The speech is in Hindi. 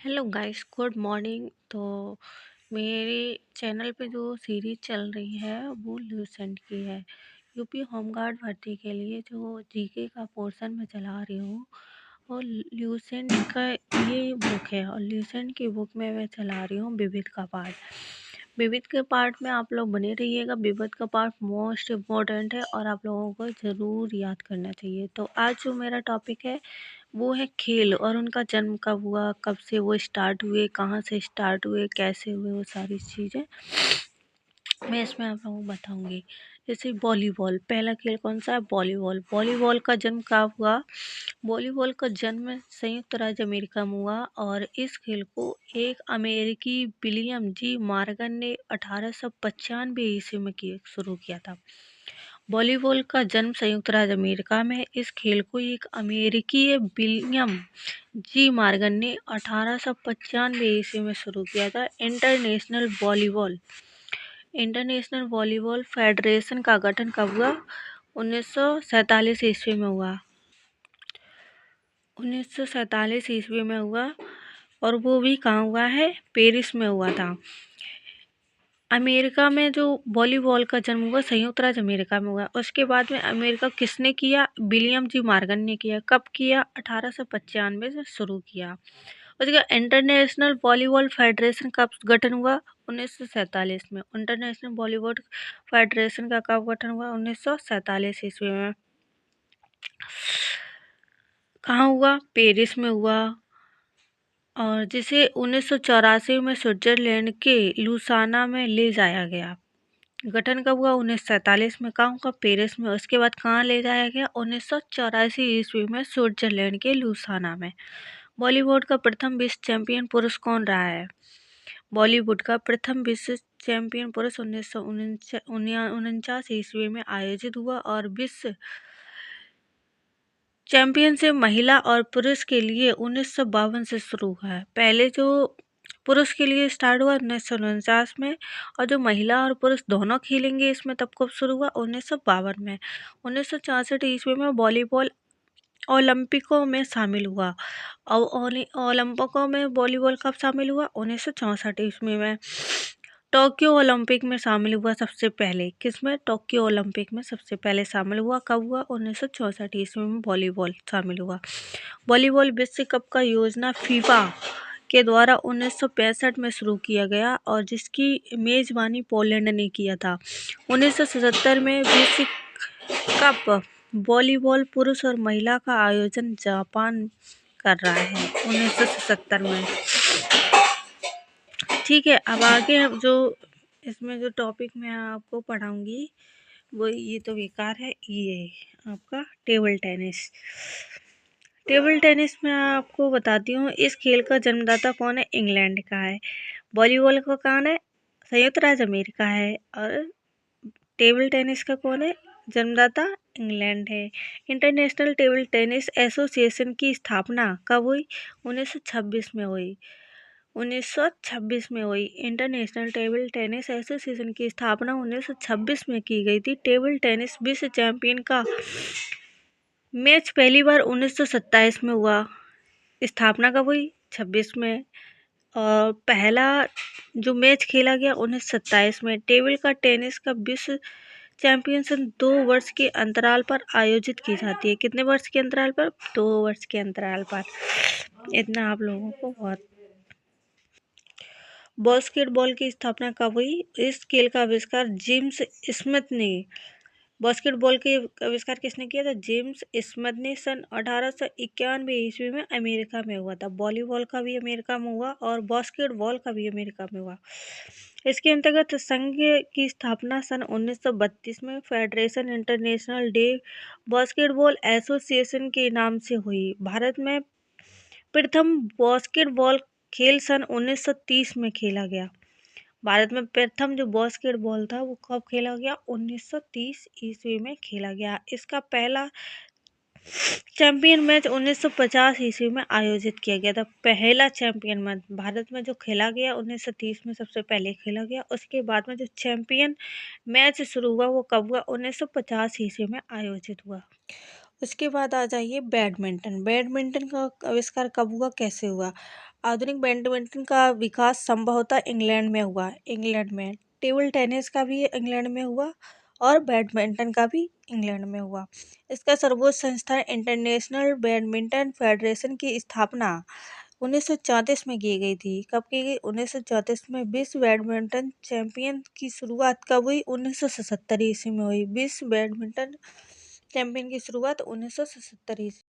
Hello guys, good morning. तो मेरे चैनल पे जो सीरीज चल रही है वो ल्यूसेंट की है। यूपी होमगार्ड भर्ती के लिए जो जीके का पोर्शन मैं चला रही हूँ और ल्यूसेंट का ये बुक है। और ल्यूसेंट की बुक में मैं चला रही हूँ विविध का पार्ट। विविध के पार्ट में आप लोग बने रहिएगा। विविध का पार्ट मोस्ट इम्पोर्टेंट है और आप लोगों को ज़रूर याद करना चाहिए। तो आज जो मेरा टॉपिक है वो है खेल और उनका जन्म कब हुआ, कब से वो स्टार्ट हुए, कहाँ से स्टार्ट हुए, कैसे हुए, वो सारी चीज़ें मैं इसमें आप लोगों को बताऊंगी। जैसे वॉलीबॉल, पहला खेल कौन सा है? वॉलीबॉल। वॉलीबॉल का जन्म कब हुआ? वॉलीबॉल का जन्म संयुक्त राज्य अमेरिका में हुआ और इस खेल को एक अमेरिकी विलियम जी मॉर्गन ने 1895 ईस्वी में शुरू किया था। वॉलीबॉल का जन्म संयुक्त राज्य अमेरिका में है। इस खेल को एक अमेरिकी विलियम जी मॉर्गन ने 1895 ईस्वी में शुरू किया था। इंटरनेशनल वॉलीबॉल फेडरेशन का गठन कब हुआ? 1947 ईस्वी में हुआ। 1947 ईस्वी में हुआ और वो भी कहाँ हुआ है? पेरिस में हुआ था। अमेरिका में जो वॉलीबॉल का जन्म हुआ संयुक्त राज्य अमेरिका में हुआ। उसके बाद में अमेरिका किसने किया? विलियम जी मॉर्गन ने किया। कब किया? 1895 से शुरू किया। उसके बाद इंटरनेशनल वॉलीबॉल फेडरेशन कब गठन हुआ? 1947 में। इंटरनेशनल वॉलीबॉल फेडरेशन का कब गठन हुआ? 1947 ईस्वी में। कहाँ हुआ? पेरिस में हुआ। और जिसे 1984 में स्विट्जरलैंड के लुसाना में ले जाया गया। गठन कब हुआ? 1947 में। कहाँ हुआ? पेरिस में। उसके बाद कहाँ ले जाया गया? 1984 ईस्वी में स्विट्जरलैंड के लुसाना में। बॉलीवुड का प्रथम विश्व चैंपियन पुरुष कौन रहा है? बॉलीवुड का प्रथम विश्व चैंपियन पुरुष 1949 ईस्वी में आयोजित हुआ और विश्व चैंपियनशिप महिला और पुरुष के लिए 1952 से शुरू हुआ है। पहले जो पुरुष के लिए स्टार्ट हुआ 1949 में और जो महिला और पुरुष दोनों खेलेंगे इसमें तब कब शुरू हुआ? 1952 में। 1964 ईस्वी में वॉलीबॉल ओलंपिकों में शामिल हुआ और ओलंपिकों में वॉलीबॉल कब शामिल हुआ? 1964 ईस्वी में। टोक्यो ओलंपिक में शामिल हुआ सबसे पहले। किसमें? टोक्यो ओलंपिक में सबसे पहले शामिल हुआ। कब हुआ? 1964 ईस्वी में वॉलीबॉल शामिल हुआ। वॉलीबॉल विश्व कप का योजना फीफा के द्वारा 1965 में शुरू किया गया और जिसकी मेजबानी पोलैंड ने किया था। 1977 में विश्व कप वॉलीबॉल पुरुष और महिला का आयोजन जापान कर रहा है 1977 में। ठीक है, अब आगे हम जो इसमें जो टॉपिक मैं आपको पढ़ाऊंगी वो ये तो बेकार है। ये आपका टेबल टेनिस। टेबल टेनिस में आपको बताती हूँ इस खेल का जन्मदाता कौन है? इंग्लैंड का है। वॉलीबॉल का कौन है? संयुक्त राज्य अमेरिका है। और टेबल टेनिस का कौन है जन्मदाता? इंग्लैंड है। इंटरनेशनल टेबल टेनिस एसोसिएशन की स्थापना कब हुई? 1926 में हुई। 1926 में हुई। इंटरनेशनल टेबल टेनिस एसोसिएशन की स्थापना 1926 में की गई थी। टेबल टेनिस विश्व चैंपियन का मैच पहली बार 1927 में हुआ। स्थापना कब हुई? 26 में। और पहला जो मैच खेला गया 1927 में। टेबल का टेनिस का विश्व चैंपियनशिप 2 वर्ष के अंतराल पर आयोजित की जाती है। कितने वर्ष के अंतराल पर? 2 वर्ष के अंतराल पर। इतना आप लोगों को बहुत। बास्केटबॉल की स्थापना कब हुई? इस खेल का आविष्कार जेम्स स्मिथ ने। बास्केटबॉल के आविष्कार किसने किया था? जेम्स स्मिथ ने सन 1891 ईस्वी में अमेरिका में हुआ था। वॉलीबॉल का भी अमेरिका में हुआ और बास्केटबॉल का भी अमेरिका में हुआ। इसके अंतर्गत संघ की स्थापना सन 1932 में federation international day basketball association के नाम से हुई। भारत में प्रथम बास्केटबॉल खेल सन 1930 में खेला गया। भारत में प्रथम जो बास्केटबॉल था वो कब खेला गया? 1930 ईस्वी में खेला गया। इसका पहला चैंपियन मैच 1950 ईस्वी में आयोजित किया गया था। पहला चैंपियन मैच भारत में जो खेला गया 1930 में सबसे पहले खेला गया। उसके बाद में जो चैंपियन मैच शुरू हुआ वो कब हुआ? 1950 ईस्वी में आयोजित हुआ। इसके बाद आ जाइए बैडमिंटन। बैडमिंटन का आविष्कार कब हुआ, कैसे हुआ? आधुनिक बैडमिंटन का विकास संभवतः इंग्लैंड में हुआ। इंग्लैंड में टेबल टेनिस का भी इंग्लैंड में हुआ और बैडमिंटन का भी इंग्लैंड में हुआ। इसका सर्वोच्च संस्थान इंटरनेशनल बैडमिंटन फेडरेशन की स्थापना 1934 में की गई थी। कब की गई? 1934 में। विश्व बैडमिंटन चैंपियन की शुरुआत कब हुई? 1977 ईस्वी में हुई। विश्व बैडमिंटन चैंपियन की शुरुआत 1977 ईस्वी